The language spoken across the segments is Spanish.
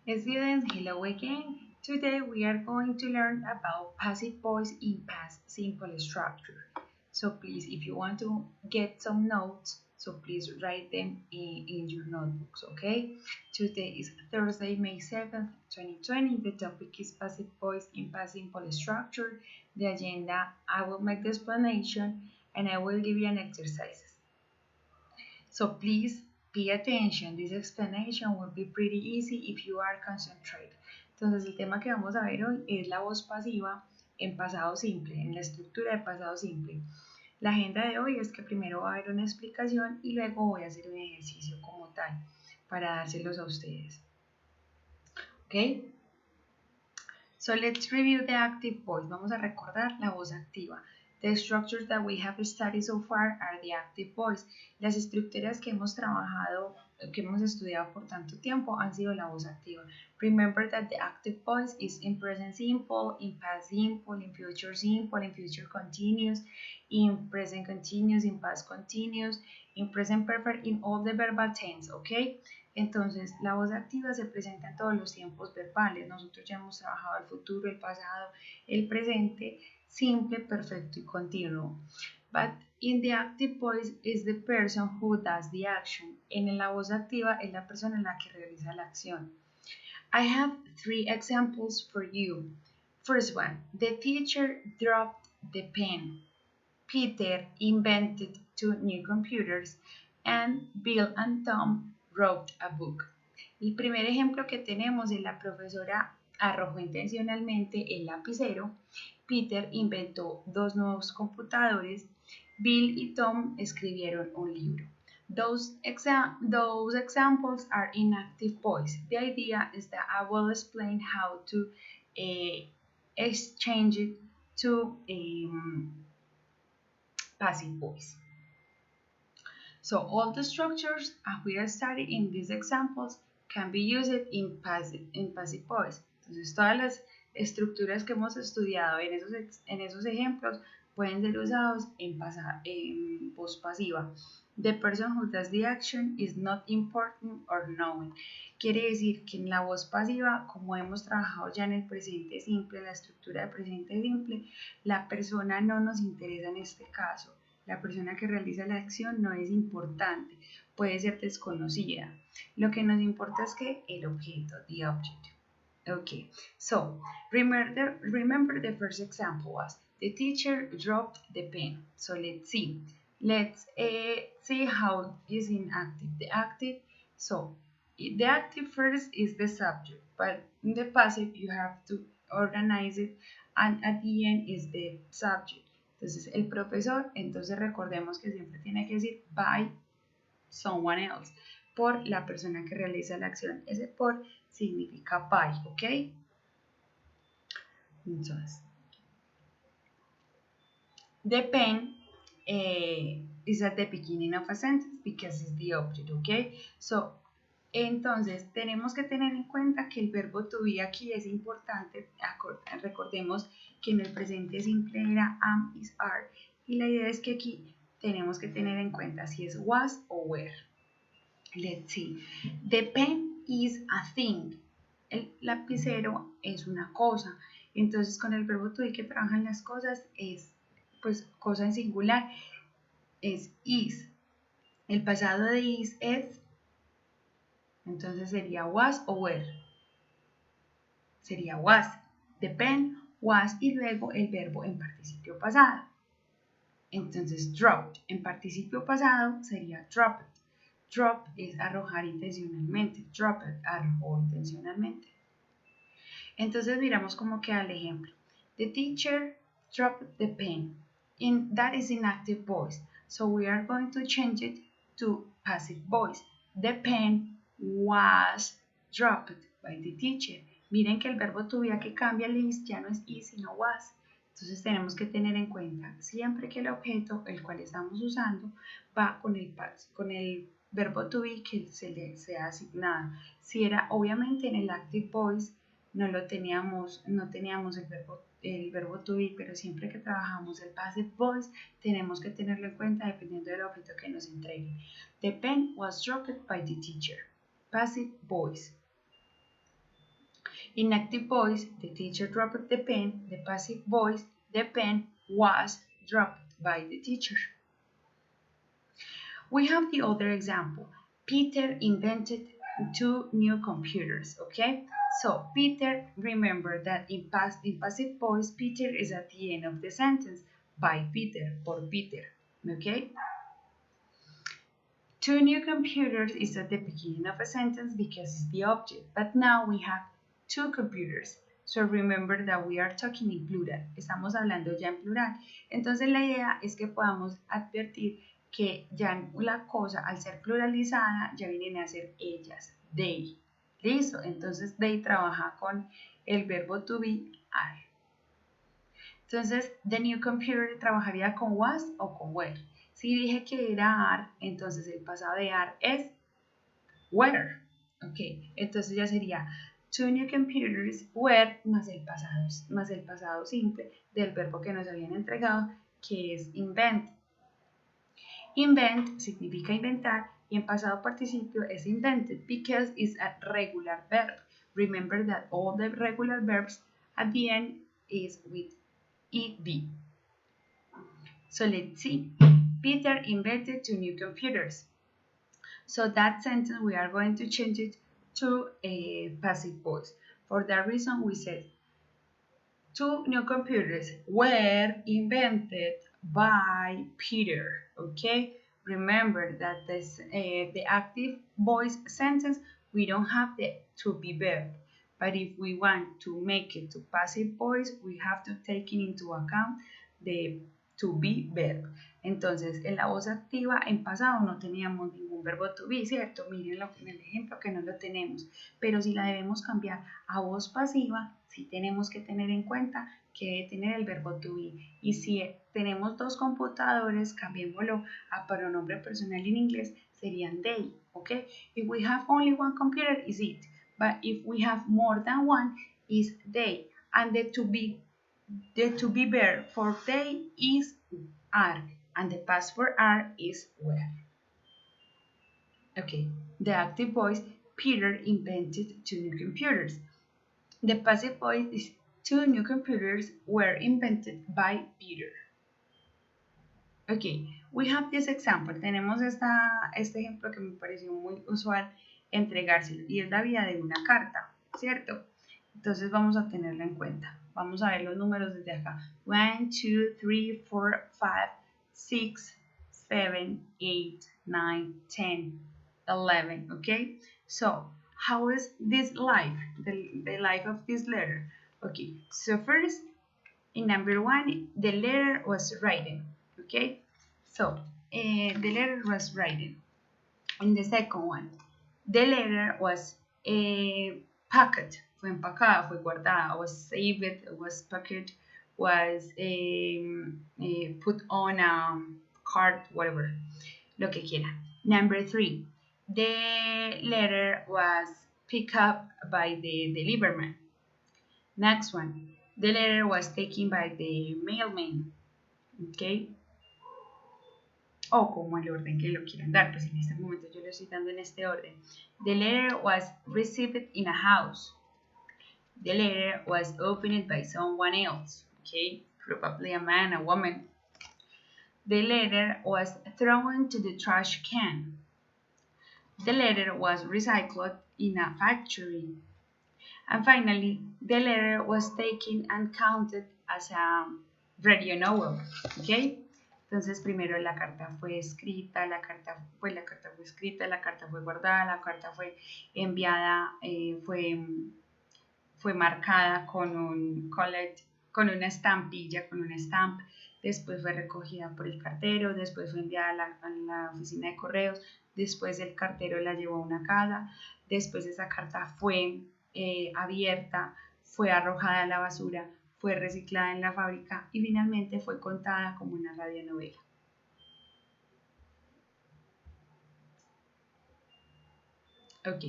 Students, hello again. Today we are going to learn about passive voice in past simple structure. So please, if you want to get some notes, so please write them in your notebooks, okay? Today is Thursday, May 7th, 2020. The topic is passive voice in past simple structure. The agenda, I will make the explanation and I will give you an exercise. So please pay attention. This explanation will be pretty easy if you are concentrated. Entonces el tema que vamos a ver hoy es la voz pasiva en pasado simple, en la estructura de pasado simple. La agenda de hoy es que primero va a haber una explicación y luego voy a hacer un ejercicio como tal para dárselos a ustedes. ¿Ok? So let's review the active voice. Vamos a recordar la voz activa. The structures that we have studied so far are the active voice. Las estructuras que hemos trabajado, que hemos estudiado por tanto tiempo han sido la voz activa. Remember that the active voice is in present simple, in past simple, in future simple, in future continuous, in present continuous, in past continuous, in present perfect, in all the verbal tense, ¿ok? Entonces, la voz activa se presenta en todos los tiempos verbales. Nosotros ya hemos trabajado el futuro, el pasado, el presente, simple, perfecto y continuo. But in the active voice is the person who does the action. En la voz activa es la persona la que realiza la acción. I have 3 examples for you. First one, the teacher dropped the pen. Peter invented 2 new computers and Bill and Tom wrote a book. El primer ejemplo que tenemos es la profesora arrojó intencionalmente el lapicero, Peter inventó 2 nuevos computadores, Bill y Tom escribieron un libro. Those examples are in active voice. The idea is that I will explain how to exchange it to passive voice. So all the structures we are studying in these examples can be used in passive voice. Entonces todas las estructuras que hemos estudiado en esos ejemplos pueden ser usados en voz pasiva. The person who does the action is not important or known. Quiere decir que en la voz pasiva, como hemos trabajado ya en el presente simple, en la estructura de presente simple, la persona no nos interesa en este caso. La persona que realiza la acción no es importante, puede ser desconocida. Lo que nos importa es que el objeto, the object. Okay, so remember the first example was the teacher dropped the pen. So let's see. Let's see how is in active. The active first is the subject, but in the passive you have to organize it, and at the end is the subject. Entonces, el profesor, entonces recordemos que siempre tiene que decir by someone else, por la persona que realiza la acción. Ese por significa by, ¿ok? Entonces, the pen is at the beginning of a sentence because it's the object, ¿ok? So, entonces, tenemos que tener en cuenta que el verbo to be aquí es importante. Recordemos que en el presente simple era am, is, are. Y la idea es que aquí tenemos que tener en cuenta si es was o were. Let's see. The pen is a thing. El lapicero es una cosa. Entonces, con el verbo to be que trabajan las cosas es, pues, cosa en singular. Es is. El pasado de is es. Entonces sería was o were. Sería was. The pen was y luego el verbo en participio pasado. Entonces dropped en participio pasado sería dropped. Drop es arrojar intencionalmente. Dropped, arrojó intencionalmente. Entonces miramos cómo queda el ejemplo. The teacher dropped the pen. That is in active voice. So we are going to change it to passive voice. The pen was dropped by the teacher. Miren que el verbo to be que cambia el is ya no es is sino was. Entonces tenemos que tener en cuenta siempre que el objeto el cual estamos usando va con el verbo to be que se le sea asignado. Si era obviamente en el active voice no teníamos el verbo to be, pero siempre que trabajamos el passive voice tenemos que tenerlo en cuenta dependiendo del objeto que nos entregue. The pen was dropped by the teacher. Passive voice. In active voice, the teacher dropped the pen. The passive voice, the pen was dropped by the teacher. We have the other example. Peter invented 2 new computers, okay? So Peter, remember that in passive voice, Peter is at the end of the sentence. By Peter, por Peter, okay? 2 new computers is at the beginning of a sentence because it's the object, but now we have 2 computers. So remember that we are talking in plural, estamos hablando ya en plural. Entonces la idea es que podamos advertir que ya la cosa al ser pluralizada ya vienen a ser ellas, they. Listo, entonces they trabaja con el verbo to be, are. Entonces, the new computer trabajaría con was o con were. Si dije que era are, entonces el pasado de are es were. Ok, entonces ya sería 2 new computers were más el pasado simple del verbo que nos habían entregado, que es invent. Invent significa inventar y en pasado participio es invented because it's a regular verb. Remember that all the regular verbs at the end is with ed. So let's see. Peter invented 2 new computers. So that sentence we are going to change it to a passive voice. For that reason we said 2 new computers were invented by Peter. Okay, remember that this the active voice sentence we don't have the to be verb, but if we want to make it to passive voice we have to take into account the to be verb. Entonces en la voz activa en pasado no teníamos ningún verbo to be, ¿cierto? Miren en el ejemplo que no lo tenemos, pero si la debemos cambiar a voz pasiva sí tenemos que tener en cuenta que debe tener el verbo to be. Y si tenemos 2 computadores, cambiémoslo a pronombre personal en inglés, serían they, ¿ok? If we have only 1 computer, is it. But if we have more than 1, is they. And the to be verb for they is are. And the past for are is were. Okay, the active voice, Peter invented 2 new computers. The passive voice is 2 new computers were invented by Peter. Okay, we have this example. Tenemos este ejemplo que me pareció muy usual entregárselo y es la vía de una carta, ¿cierto? Entonces vamos a tenerlo en cuenta. Vamos a ver los números desde acá. 1, 2, 3, 4, 5, 6, 7, 8, 9, 10, 11, okay? So, how is this life, the life of this letter? Okay, so first, in number 1, the letter was written, okay? So, the letter was written. In the second one, the letter was packed, fue empacada, fue guardada, was saved, was packed, was put on a card, whatever, lo que quiera. Number 3, the letter was picked up by the deliverman. Next one, the letter was taken by the mailman, okay? O como el orden que lo quieran dar, pues en este momento yo lo estoy dando en este orden. The letter was received in a house. The letter was opened by someone else, okay? Probably a man, a woman. The letter was thrown to the trash can. The letter was recycled in a factory. And finally, the letter was taken and counted as a radio novel, okay? Entonces, primero la carta fue escrita, la carta fue escrita, la carta fue guardada, la carta fue enviada, fue marcada con un collet, con una estampilla, con un stamp, después fue recogida por el cartero, después fue enviada a la oficina de correos, después el cartero la llevó a una casa, después esa carta fue abierta, fue arrojada a la basura, fue reciclada en la fábrica y finalmente fue contada como una radionovela. Ok,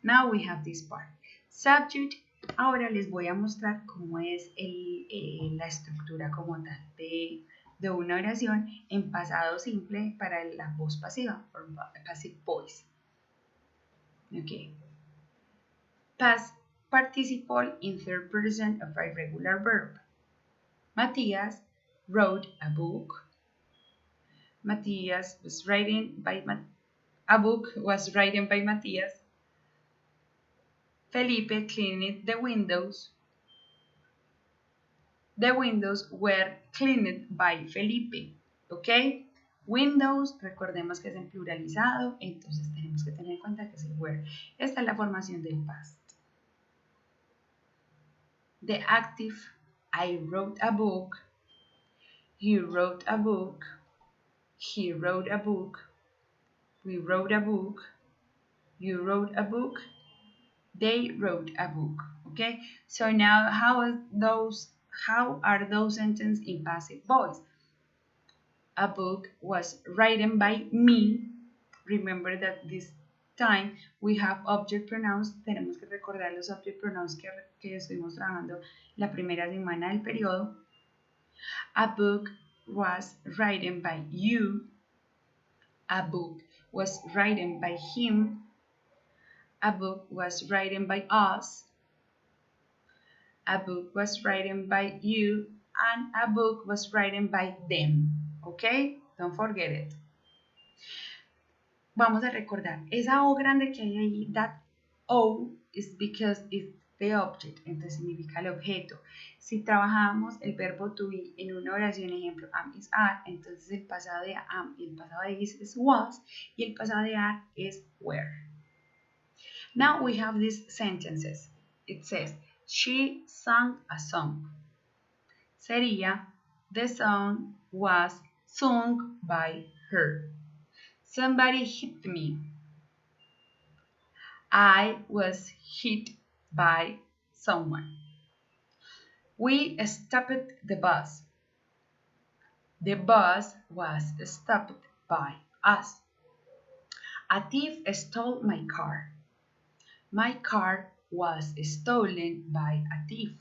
now we have this part. Subject. Ahora les voy a mostrar cómo es la estructura como tal de una oración en pasado simple para la voz pasiva, passive voice. Ok. Past participle in third person of a regular verb. Matthias wrote a book. Matthias was writing by a book was written by Matthias. Felipe cleaned the windows. The windows were cleaned by Felipe. ¿Ok? Windows, recordemos que es en pluralizado, entonces tenemos que tener en cuenta que es el were. Esta es la formación del past. The active, I wrote a book. You wrote a book. He wrote a book. We wrote a book. You wrote a book. They wrote a book. Okay? So now how are those sentences in passive voice? A book was written by me. Remember that this time we have object pronouns. Tenemos que recordar los object pronouns que estuvimos trabajando la primera semana del periodo. A book was written by you. A book was written by him. A book was written by us. A book was written by you. And a book was written by them. Okay? Don't forget it. Vamos a recordar, esa O grande que hay ahí, that O is because it's the object, entonces significa el objeto. Si trabajamos el verbo to be en una oración, ejemplo, am is are, entonces el pasado de am y el pasado de is was, y el pasado de are es were. Now we have these sentences. It says, she sang a song. Sería, the song was sung by her. Somebody hit me. I was hit by someone. We stopped the bus. The bus was stopped by us. A thief stole my car. My car was stolen by a thief.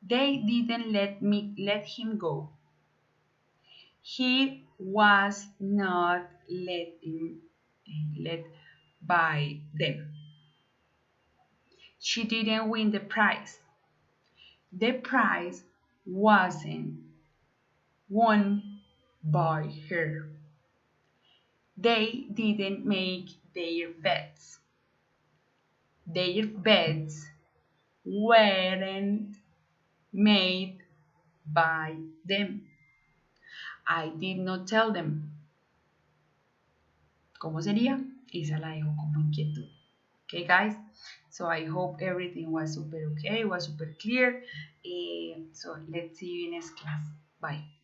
They didn't let him go. He was not let by them. She didn't win the prize. The prize wasn't won by her. They didn't make their beds. Their beds weren't made by them. I did not tell them. ¿Cómo sería? Esa la dejo como inquietud. Okay, guys? So I hope everything was super okay, was super clear. So let's see you in next class. Bye.